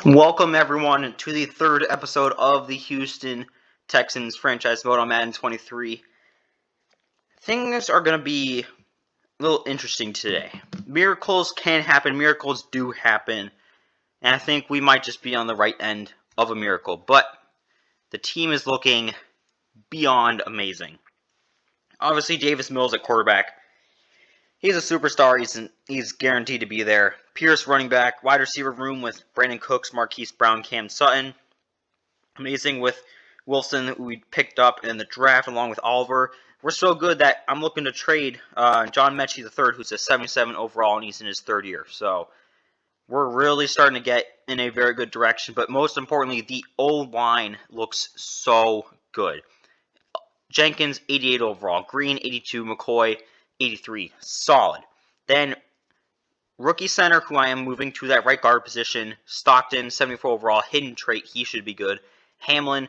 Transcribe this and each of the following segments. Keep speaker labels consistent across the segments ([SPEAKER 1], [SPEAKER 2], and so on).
[SPEAKER 1] Welcome everyone to the third episode of the Houston Texans franchise mode on Madden 23. Things are going to be a little interesting today. Miracles can happen, miracles do happen, and I think we might just be on the right end of a miracle. But the team is looking beyond amazing. Obviously, Davis Mills at quarterback. He's a superstar. He's guaranteed to be there. Pierce running back. Wide receiver room with Brandon Cooks, Marquise Brown, Cam Sutton. Amazing with Wilson, who we picked up in the draft along with Oliver. We're so good that I'm looking to trade John Mechie III, who's a 77 overall, and he's in his third year. So we're really starting to get in a very good direction. But most importantly, the O-line looks so good. Jenkins, 88 overall. Green, 82. McCoy, 83. Solid. Then rookie center, who I am moving to that right guard position. Stockton, 74 overall. Hidden trait, he should be good. Hamlin,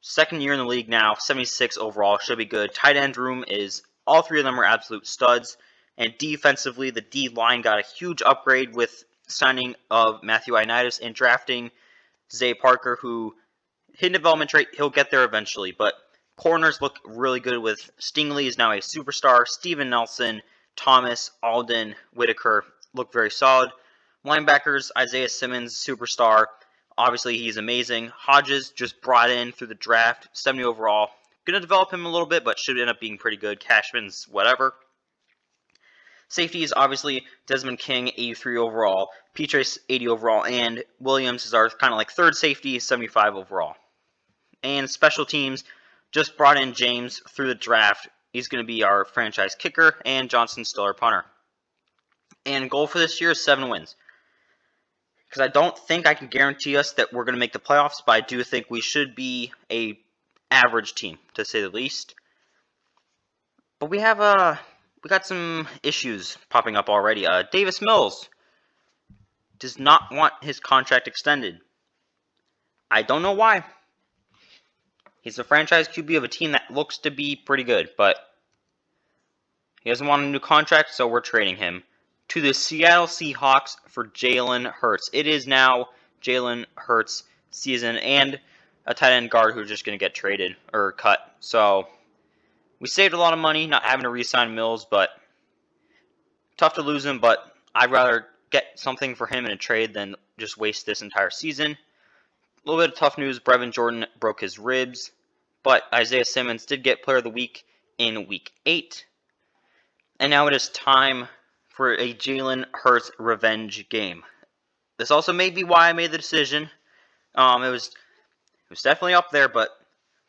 [SPEAKER 1] second year in the league now, 76 overall, should be good. Tight end room is, all three of them are absolute studs. And defensively, the D-line got a huge upgrade with signing of Matthew Ioannidis and drafting Zay Parker, who, hidden development trait, he'll get there eventually. But corners look really good with Stingley is now a superstar. Steven Nelson, Thomas, Alden, Whitaker look very solid. Linebackers, Isaiah Simmons, superstar. Obviously, he's amazing. Hodges just brought in through the draft, 70 overall. Going to develop him a little bit, but should end up being pretty good. Cashman's whatever. Safeties, obviously, Desmond King, 83 overall. Petrace, 80 overall. And Williams is our kind of like third safety, 75 overall. And special teams, just brought in James through the draft. He's going to be our franchise kicker. And Johnson's still our punter. And goal for this year is 7 wins. Because I don't think I can guarantee us that we're going to make the playoffs, but I do think we should be a average team, to say the least. But we got some issues popping up already. Davis Mills does not want his contract extended. I don't know why. He's the franchise QB of a team that looks to be pretty good, but he doesn't want a new contract, so we're trading him to the Seattle Seahawks for Jalen Hurts. It is now Jalen Hurts' season, and a tight end guard who's just going to get traded or cut. So we saved a lot of money not having to re-sign Mills, but tough to lose him. But I'd rather get something for him in a trade than just waste this entire season. A little bit of tough news. Brevin Jordan broke his ribs, but Isaiah Simmons did get Player of the Week in Week 8. And now it is time for a Jalen Hurts revenge game. This also may be why I made the decision. It was definitely up there, but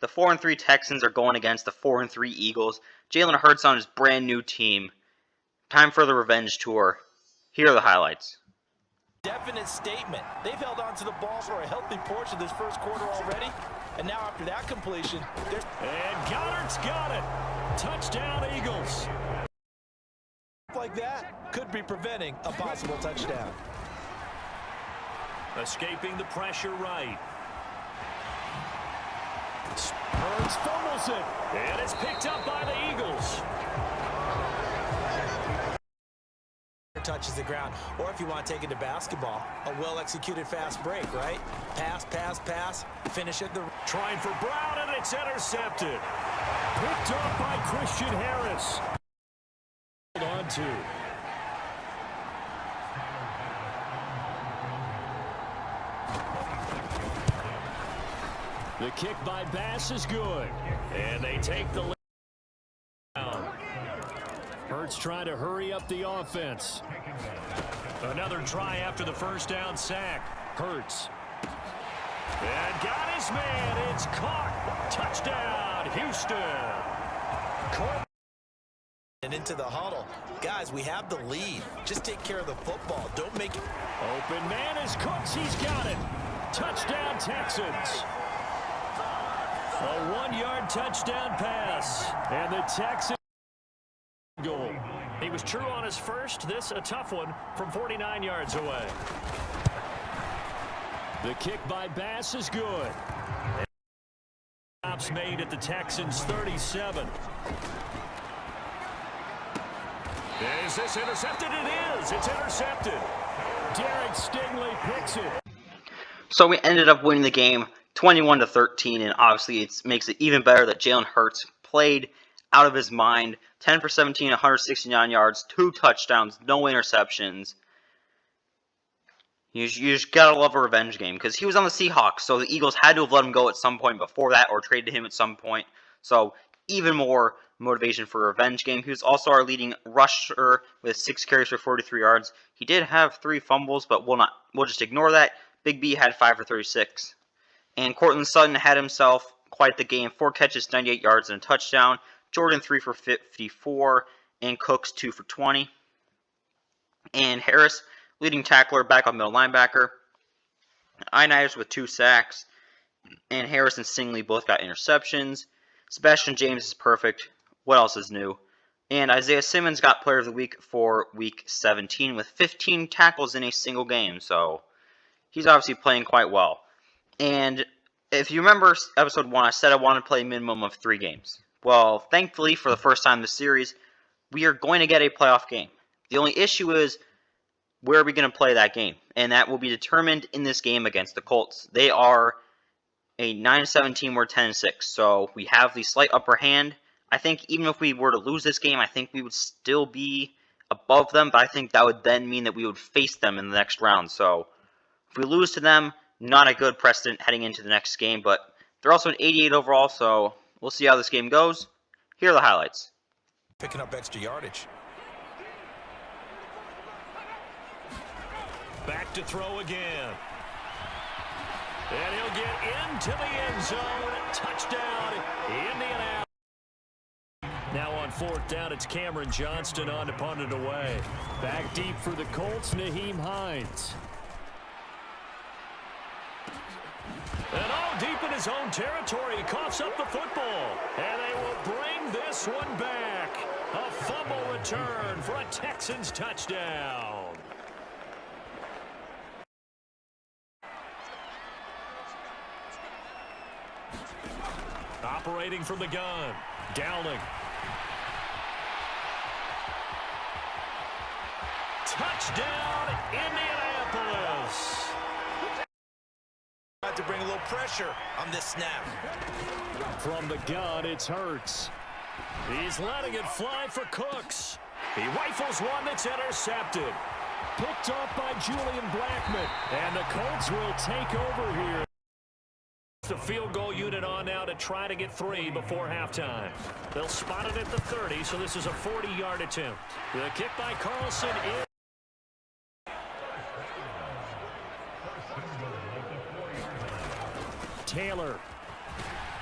[SPEAKER 1] the 4-3 Texans are going against the 4-3 Eagles. Jalen Hurts on his brand new team. Time for the revenge tour. Here are the highlights.
[SPEAKER 2] Definite statement. They've held on to the ball for a healthy portion of this first quarter already. And now after that completion,
[SPEAKER 3] and Goddard's got it. Touchdown, Eagles.
[SPEAKER 2] Like that could be preventing a possible touchdown.
[SPEAKER 3] Escaping the pressure right. Hurts fumbles it. And it's picked up by the Eagles.
[SPEAKER 2] Touches the ground, or if you want to take it to basketball, a well-executed fast break, right? Pass, pass, pass, finish it.
[SPEAKER 3] Trying for Brown, and it's intercepted. Picked up by Christian Harris. On to. The kick by Bass is good, and they take the lead down. Hurts trying to hurry up the offense. Another try after the first down sack. Hurts. And got his man. It's caught. Touchdown, Houston.
[SPEAKER 2] And into the huddle. Guys, we have the lead. Just take care of the football. Don't make it.
[SPEAKER 3] Open man is Cooks. He's got it. Touchdown, Texans. A 1-yard touchdown pass. And the Texans goal. He was true on his first. This a tough one from 49 yards away. The kick by Bass is good. Stops made at the Texans 37. Is this intercepted? It is. It's intercepted. Derek Stingley picks it.
[SPEAKER 1] So we ended up winning the game 21-13, and obviously it makes it even better that Jalen Hurts played out of his mind. 10 for 17, 169 yards, 2 touchdowns, no interceptions. You just gotta love a revenge game, because he was on the Seahawks, so the Eagles had to have let him go at some point before that, or traded him at some point. So even more motivation for a revenge game. He was also our leading rusher with 6 carries for 43 yards. He did have 3 fumbles, but we'll just ignore that. Big B had 5 for 36. And Courtland Sutton had himself quite the game. 4 catches, 98 yards, and a touchdown. Jordan 3 for 54, and Cooks 2 for 20. And Harris, leading tackler, backup middle linebacker. Iniers with 2 sacks. And Harris and Stingley both got interceptions. Sebastian James is perfect. What else is new? And Isaiah Simmons got Player of the Week for Week 17 with 15 tackles in a single game. So he's obviously playing quite well. And if you remember Episode 1, I said I wanted to play a minimum of 3 games. Well, thankfully, for the first time in the series, we are going to get a playoff game. The only issue is, where are we going to play that game? And that will be determined in this game against the Colts. They are a 9-7 team, we're 10-6. So we have the slight upper hand. I think even if we were to lose this game, I think we would still be above them. But I think that would then mean that we would face them in the next round. So if we lose to them, not a good precedent heading into the next game. But they're also an 88 overall, so we'll see how this game goes. Here are the highlights.
[SPEAKER 2] Picking up extra yardage.
[SPEAKER 3] Back to throw again. And he'll get into the end zone. Touchdown, Indianapolis. Now on 4th down, it's Cameron Johnston on to punt it away. Back deep for the Colts, Nyheim Hines. And all deep in his own territory, he coughs up the football. And they will bring this one back. A fumble return for a Texans touchdown. Operating from the gun, Dowling. Touchdown, Indianapolis.
[SPEAKER 2] Got to bring a little pressure on this snap.
[SPEAKER 3] From the gun, it's Hurts. He's letting it fly for Cooks. He rifles one that's intercepted. Picked off by Julian Blackmon. And the Colts will take over here. The field goal unit on now to try to get 3 before halftime. They'll spot it at the 30, so this is a 40-yard attempt. The kick by Carlson is... Taylor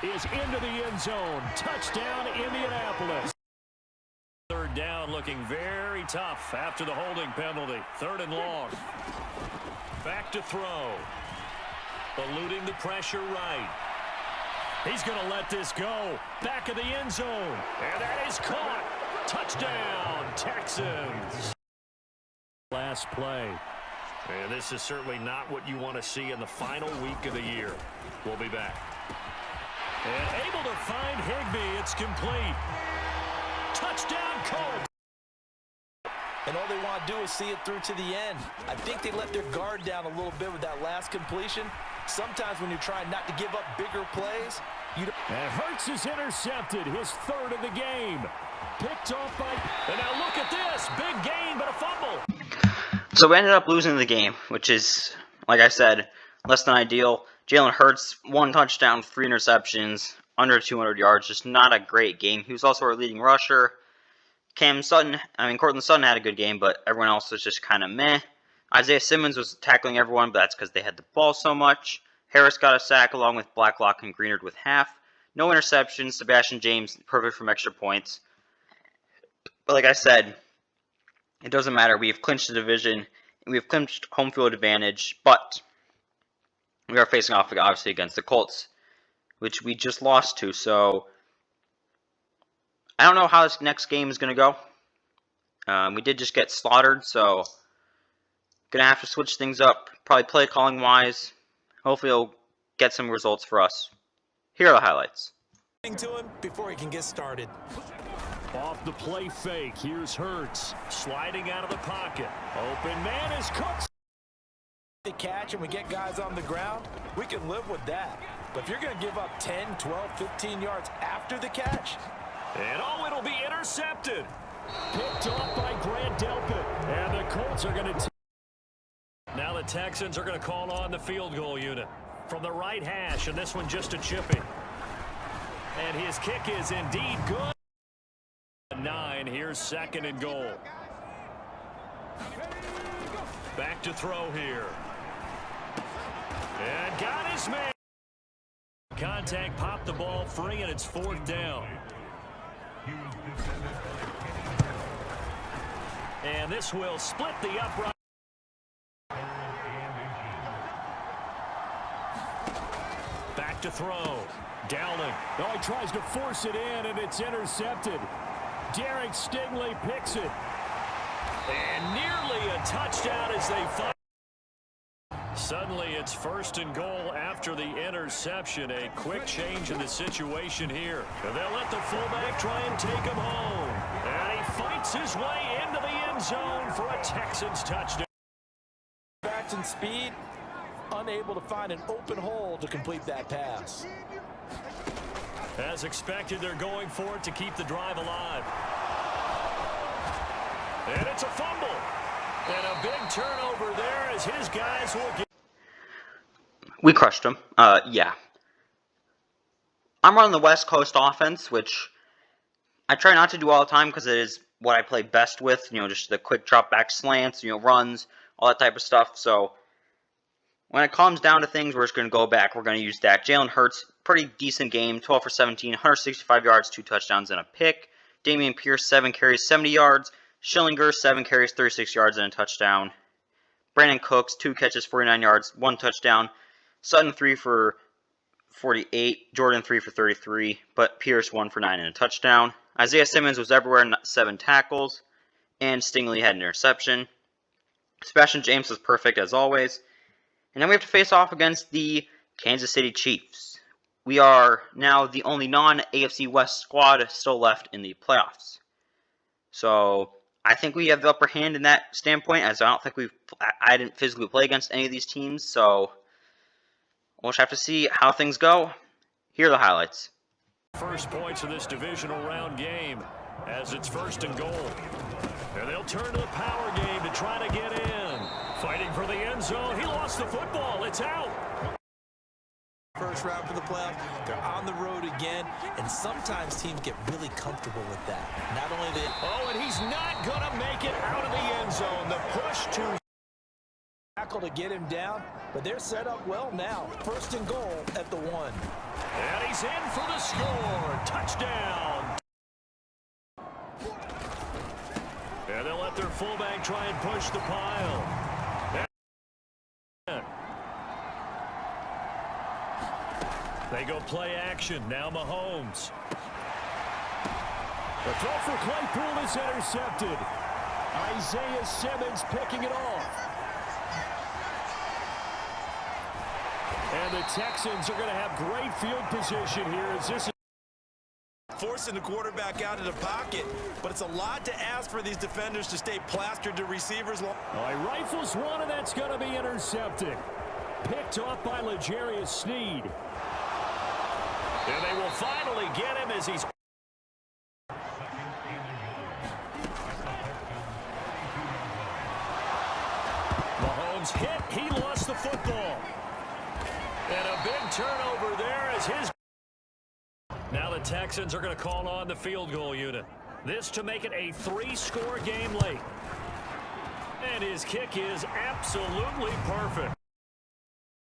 [SPEAKER 3] is into the end zone. Touchdown, Indianapolis. 3rd down looking very tough after the holding penalty. 3rd and long. Back to throw. Eluding the pressure right. He's going to let this go. Back of the end zone. And that is caught. Touchdown, Texans. Last play. And this is certainly not what you want to see in the final week of the year. We'll be back. And able to find Higbee. It's complete. Touchdown, Colts.
[SPEAKER 2] And all they want to do is see it through to the end. I think they let their guard down a little bit with that last completion. Sometimes when you're trying not to give up bigger plays, you don't.
[SPEAKER 3] And Hurts is intercepted, his 3rd of the game. Picked off by... And now look at this. Big gain, but a fumble.
[SPEAKER 1] So we ended up losing the game, which is, like I said, less than ideal. Jalen Hurts, 1 touchdown, 3 interceptions, under 200 yards. Just not a great game. He was also our leading rusher. Courtland Sutton had a good game, but everyone else was just kind of meh. Isaiah Simmons was tackling everyone, but that's because they had the ball so much. Harris got a sack along with Blacklock and Greenard with half. No interceptions. Sebastian James, perfect from extra points. But like I said, it doesn't matter. We have clinched the division, and we have clinched home field advantage, but we are facing off, obviously, against the Colts, which we just lost to, so I don't know how this next game is going to go. We did just get slaughtered, so going to have to switch things up. Probably play calling wise. Hopefully it'll get some results for us. Here are the highlights.
[SPEAKER 2] To him before he can get started.
[SPEAKER 3] Off the play fake, here's Hurts. Sliding out of the pocket. Open man is Cooks.
[SPEAKER 2] The catch and we get guys on the ground, we can live with that. But if you're going to give up 10, 12, 15 yards after the catch,
[SPEAKER 3] and it'll be intercepted. Picked off by Grant Delpit. And the Colts are going to... Now the Texans are going to call on the field goal unit from the right hash, and this one just a chipping. And his kick is indeed good. 9, here's 2nd and goal. Back to throw here. And got his man. Contact, popped the ball free, and it's 4th down. And this will split the upright. Back to throw. Dowling.
[SPEAKER 4] Oh, he tries to force it in, and it's intercepted. Derek Stingley picks it.
[SPEAKER 3] And nearly a touchdown as they find. Suddenly it's 1st and goal after the interception. A quick change in the situation here. And they'll let the fullback try and take him home. And he fights his way into the end zone for a Texans touchdown.
[SPEAKER 2] backs in speed, unable to find an open hole to complete that pass.
[SPEAKER 3] As expected, they're going for it to keep the drive alive. And it's a fumble. And a big turnover there as his guys will get.
[SPEAKER 1] We crushed them. Yeah. I'm running the West Coast offense, which I try not to do all the time because it is what I play best with. You know, just the quick drop back slants, you know, runs, all that type of stuff. So when it comes down to things, we're just going to go back. We're going to use that. Jalen Hurts, pretty decent game, 12 for 17, 165 yards, 2 touchdowns, and a pick. Damian Pierce, 7 carries, 70 yards. Schillinger, 7 carries, 36 yards, and a touchdown. Brandon Cooks, 2 catches, 49 yards, 1 touchdown. Sutton, 3 for 48. Jordan, 3 for 33. But Pierce, 1 for 9 and a touchdown. Isaiah Simmons was everywhere, 7 tackles. And Stingley had an interception. Sebastian James was perfect as always. And then we have to face off against the Kansas City Chiefs. We are now the only non-AFC West squad still left in the playoffs. So I think we have the upper hand in that standpoint, as I don't think I didn't physically play against any of these teams. So we'll just have to see how things go. Here are the highlights.
[SPEAKER 3] First points of this divisional round game as it's 1st and goal. And they'll turn to the power game to try to get in. Fighting for the end zone. He lost the football. It's out.
[SPEAKER 2] First round for the playoffs. They're on the road again, and sometimes teams get really comfortable with that. Not only the...
[SPEAKER 3] Oh, and he's not going to make it out of the end zone. The push to...
[SPEAKER 2] tackle to get him down, but they're set up well now. 1st and goal at the 1.
[SPEAKER 3] And he's in for the score. Touchdown. And they'll let their fullback try and push the pile. They go play action. Now Mahomes.
[SPEAKER 4] The throw for Claypool is intercepted. Isaiah Simmons picking it off. And the Texans are going to have great field position here as this is
[SPEAKER 2] forcing the quarterback out of the pocket, but it's a lot to ask for these defenders to stay plastered to receivers.
[SPEAKER 4] He rifles one, and that's going to be intercepted. Picked off by L'Jarius Sneed.
[SPEAKER 3] And they will finally get him as he's... Mahomes hit. He lost the football. And a big turnover there as his... Now the Texans are going to call on the field goal unit. This to make it a 3-score game late. And his kick is absolutely perfect.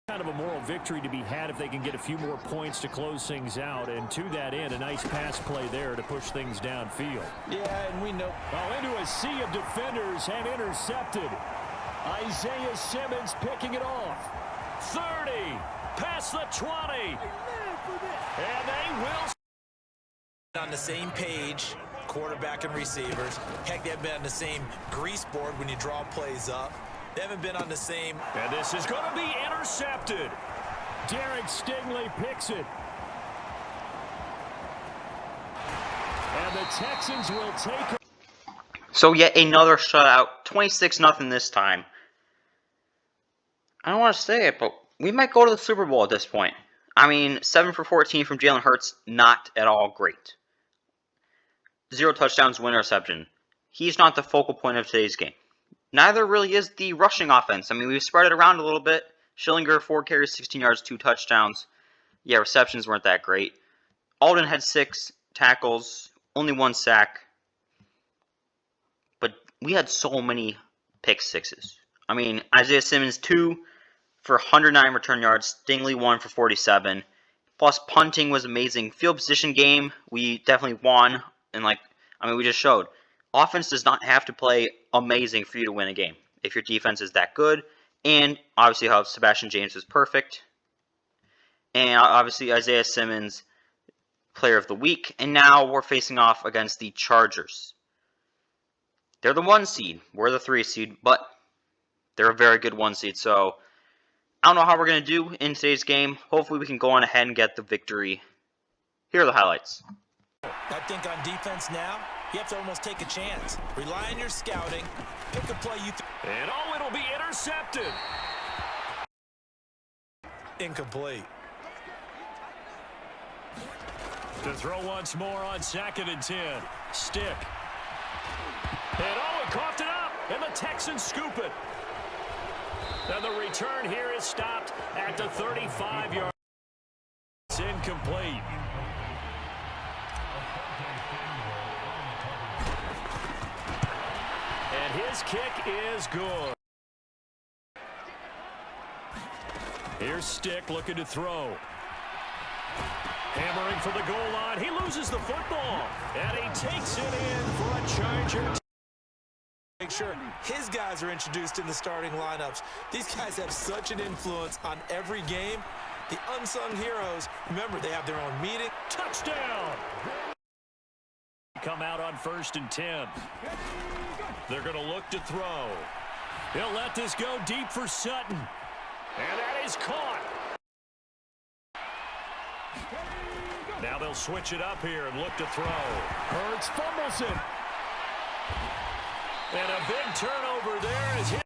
[SPEAKER 4] Kind of a moral victory to be had if they can get a few more points to close things out. And to that end, a nice pass play there to push things downfield.
[SPEAKER 2] Yeah, and we know.
[SPEAKER 4] Into a sea of defenders and intercepted. Isaiah Simmons picking it off.
[SPEAKER 3] 30. Past the 20. And they will...
[SPEAKER 2] On the same page, quarterback and receivers. Heck, they've been on the same grease board when you draw plays up. They haven't been on the same...
[SPEAKER 3] And this is going to be intercepted.
[SPEAKER 4] Derek Stingley picks it. And the Texans will take...
[SPEAKER 1] So yet another shutout, 26-0 this time. I don't want to say it, but we might go to the Super Bowl at this point. I mean, 7 for 14 from Jalen Hurts, not at all great. 0 touchdowns, 1 interception. He's not the focal point of today's game. Neither really is the rushing offense. I mean, we've spread it around a little bit. Schillinger, 4 carries, 16 yards, 2 touchdowns. Yeah, receptions weren't that great. Alden had 6 tackles, only 1 sack. But we had so many pick sixes. I mean, Isaiah Simmons, 2 for 109 return yards. Stingley, 1 for 47. Plus, punting was amazing. Field position game, we definitely won. And, we just showed. Offense does not have to play amazing for you to win a game if your defense is that good. And, obviously, how Sebastian James was perfect. And, obviously, Isaiah Simmons, player of the week. And now we're facing off against the Chargers. They're the 1 seed. We're the 3 seed. But they're a very good 1 seed. So, I don't know how we're going to do in today's game. Hopefully we can go on ahead and get the victory. Here are the highlights.
[SPEAKER 2] I think on defense now, you have to almost take a chance. Rely on your scouting. Pick a play you
[SPEAKER 3] And it'll be intercepted.
[SPEAKER 2] incomplete.
[SPEAKER 3] To throw once more on 2nd and 10. Stick. And it coughed it up. And the Texans scoop it. And the return here is stopped at the 35-yard. It's incomplete. And his kick is good. Here's Stick looking to throw. Hammering for the goal line. He loses the football. And he takes it in for a Charger.
[SPEAKER 2] Make sure his guys are introduced in the starting lineups. These guys have such an influence on every game. The unsung heroes, remember, they have their own meeting.
[SPEAKER 3] Touchdown! Come out on 1st and 10. They're going to look to throw. He'll let this go deep for Sutton. And that is caught. Now they'll switch it up here and look to throw. Hurts fumbles it. And a big turnover there is hit.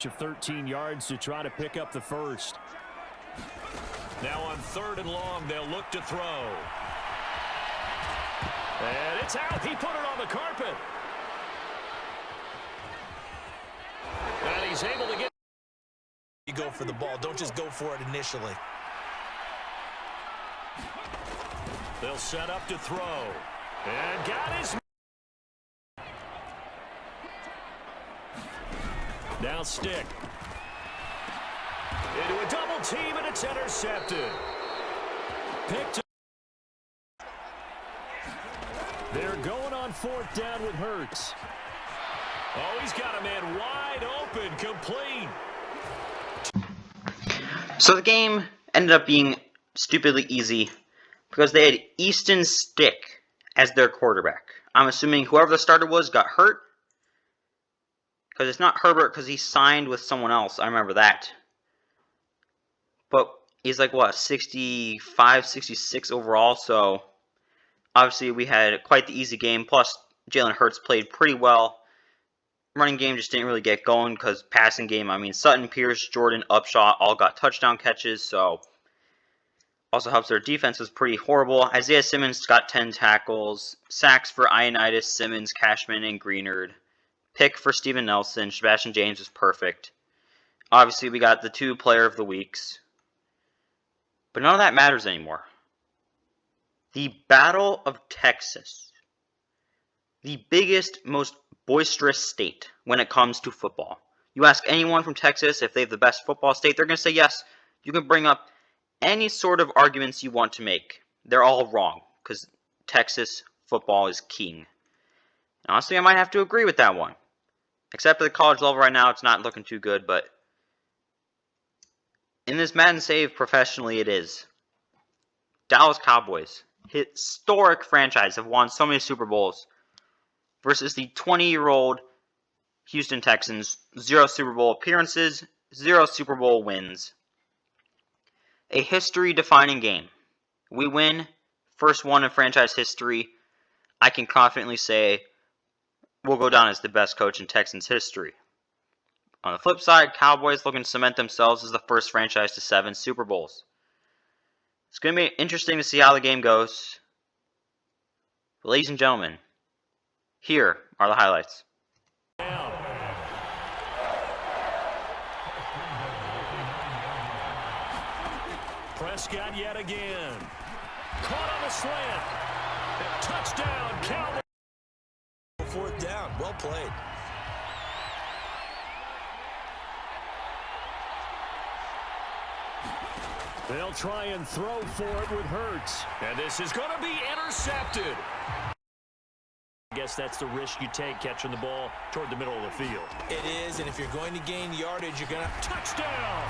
[SPEAKER 4] Of 13 yards to try to pick up the first.
[SPEAKER 3] Now on 3rd and long, they'll look to throw. And it's out. He put it on the carpet. And he's able to get.
[SPEAKER 2] You go for the ball. Don't just go for it initially.
[SPEAKER 3] They'll set up to throw. And got his. Now Stick. Into a double team, and it's intercepted. Picked up.
[SPEAKER 4] They're going on 4th down with Hurts.
[SPEAKER 3] Oh, he's got a man wide open, complete.
[SPEAKER 1] So the game ended up being stupidly easy because they had Easton Stick as their quarterback. I'm assuming whoever the starter was got hurt. Because it's not Herbert because he signed with someone else. I remember that. But he's like, what, 65, 66 overall. So, obviously, we had quite the easy game. Plus, Jalen Hurts played pretty well. Running game just didn't really get going because passing game, I mean, Sutton, Pierce, Jordan, Upshaw all got touchdown catches. So, also helps their defense was pretty horrible. Isaiah Simmons got 10 tackles. Sacks for Ioannidis, Simmons, Cashman, and Greenard. Pick for Steven Nelson. Sebastian James was perfect. Obviously, we got the 2 player of the weeks. But none of that matters anymore. The Battle of Texas. The biggest, most boisterous state when it comes to football. You ask anyone from Texas if they have the best football state, they're going to say yes. You can bring up any sort of arguments you want to make. They're all wrong because Texas football is king. Honestly, I might have to agree with that one. Except at the college level right now, it's not looking too good, but in this Madden save, professionally, it is. Dallas Cowboys, historic franchise, have won so many Super Bowls versus the 20-year-old Houston Texans, 0 Super Bowl appearances, 0 Super Bowl wins. A history-defining game. We win, first one in franchise history. I can confidently say we'll go down as the best coach in Texans history. On the flip side, Cowboys looking to cement themselves as the first franchise to 7 Super Bowls. It's going to be interesting to see how the game goes. But ladies and gentlemen, here are the highlights.
[SPEAKER 3] Prescott yet again. Caught on a slant. Touchdown, Cowboys.
[SPEAKER 2] 4th down. Well played.
[SPEAKER 3] They'll try and throw for it with Hurts. And this is going to be intercepted. I guess that's the risk you take catching the ball toward the middle of the field.
[SPEAKER 2] It is, and if you're going to gain yardage, you're going to...
[SPEAKER 3] Touchdown!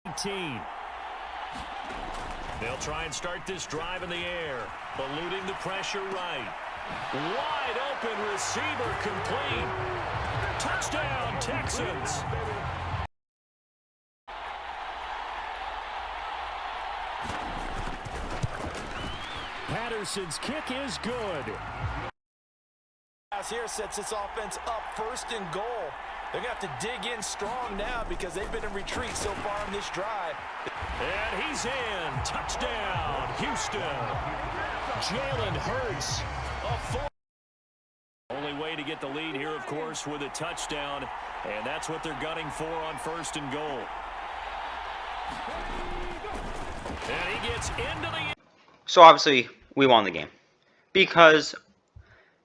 [SPEAKER 3] 19. They'll try and start this drive in the air, eluding the pressure right. Wide open receiver complete. Touchdown, Texans! Patterson's kick is good.
[SPEAKER 2] Here sets this offense up 1st and goal. They're going to have to dig in strong now because they've been in retreat so far in this drive.
[SPEAKER 3] And he's in. Touchdown, Houston. Jalen Hurts. Only way to get the lead here, of course, with a touchdown. And that's what they're gunning for on 1st and goal. And he gets into the...
[SPEAKER 1] So obviously, we won the game. Because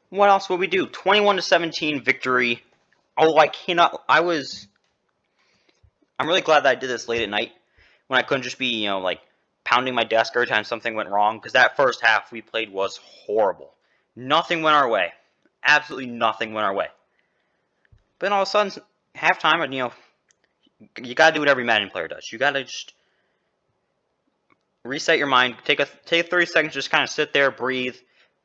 [SPEAKER 1] what else would we do? 21-17 victory. Oh, I'm really glad that I did this late at night when I couldn't just be, like pounding my desk every time something went wrong. Because that first half we played was horrible. Nothing went our way. Absolutely nothing went our way. But then all of a sudden, halftime, and you gotta do what every Madden player does. You gotta just reset your mind. Take 30 seconds, just kind of sit there, breathe,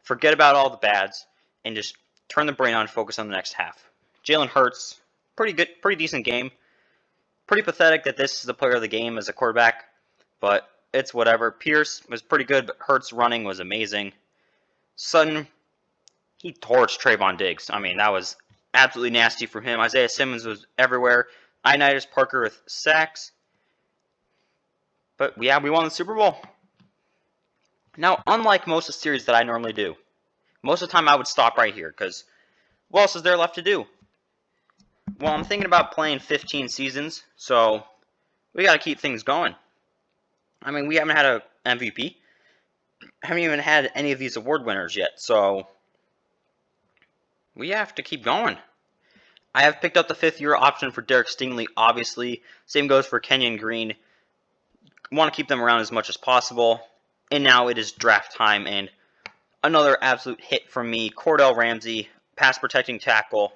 [SPEAKER 1] forget about all the bads, and just turn the brain on and focus on the next half. Jalen Hurts, pretty good, pretty decent game. Pretty pathetic that this is the player of the game as a quarterback, but it's whatever. Pierce was pretty good, but Hurts running was amazing. Sutton, he torched Trayvon Diggs. I mean, that was absolutely nasty from him. Isaiah Simmons was everywhere. Initis Parker with sacks. But yeah, we won the Super Bowl. Now, unlike most of the series that I normally do, most of the time I would stop right here, because what else is there left to do? Well, I'm thinking about playing 15 seasons, so we got to keep things going. I mean, we haven't had an MVP. Haven't even had any of these award winners yet, so we have to keep going. I have picked up the 5th-year option for Derek Stingley, obviously. Same goes for Kenyon Green. Want to keep them around as much as possible. And now it is draft time, and another absolute hit from me. Cordell Ramsey, pass protecting tackle.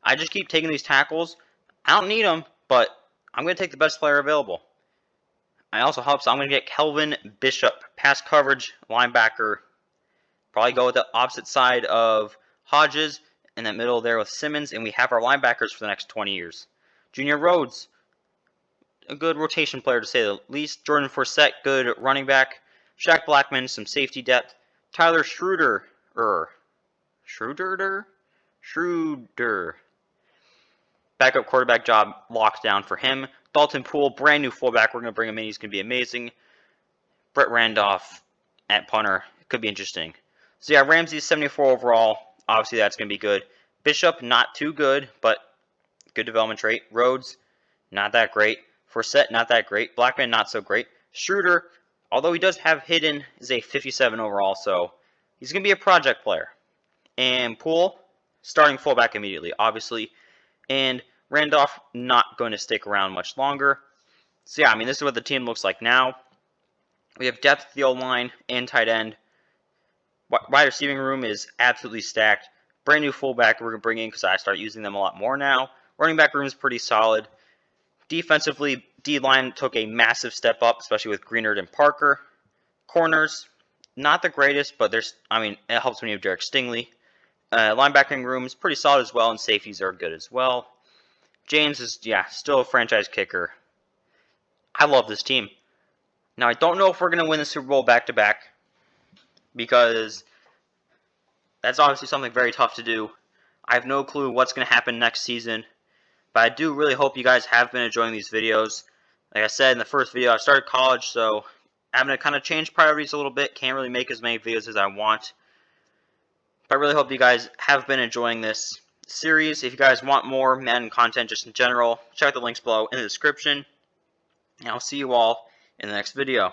[SPEAKER 1] I just keep taking these tackles. I don't need them, but I'm going to take the best player available. I also help, so I'm going to get Kelvin Bishop, pass coverage, linebacker. Probably go with the opposite side of Hodges, in that middle there with Simmons, and we have our linebackers for the next 20 years. Junior Rhodes, a good rotation player to say the least. Jordan Forsett, good running back. Shaq Blackman, some safety depth. Tyler Schroeder. Backup quarterback job locked down for him. Dalton Poole, brand new fullback. We're going to bring him in. He's going to be amazing. Brett Randolph at punter. Could be interesting. So yeah, Ramsey 74 overall. Obviously that's going to be good. Bishop, not too good, but good development trait. Rhodes, not that great. Forsett, not that great. Blackman, not so great. Schroeder, although he does have hidden, is a 57 overall, so he's going to be a project player. And Poole, starting fullback immediately, obviously. And Randolph, not going to stick around much longer. So yeah, I mean, this is what the team looks like now. We have depth at the O-line and tight end. Wide receiving room is absolutely stacked. Brand new fullback we're going to bring in because I start using them a lot more now. Running back room is pretty solid. Defensively, D-line took a massive step up, especially with Greenard and Parker. Corners, not the greatest, but it helps when you have Derek Stingley. Linebacking room is pretty solid as well, and safeties are good as well. James is, still a franchise kicker. I love this team. Now, I don't know if we're going to win the Super Bowl back-to-back, because that's obviously something very tough to do. I have no clue what's going to happen next season. But I do really hope you guys have been enjoying these videos. Like I said in the first video, I started college, so I'm having to kind of change priorities a little bit. Can't really make as many videos as I want. But I really hope you guys have been enjoying this series. If you guys want more Madden content just in general, check out the links below in the description. And I'll see you all in the next video.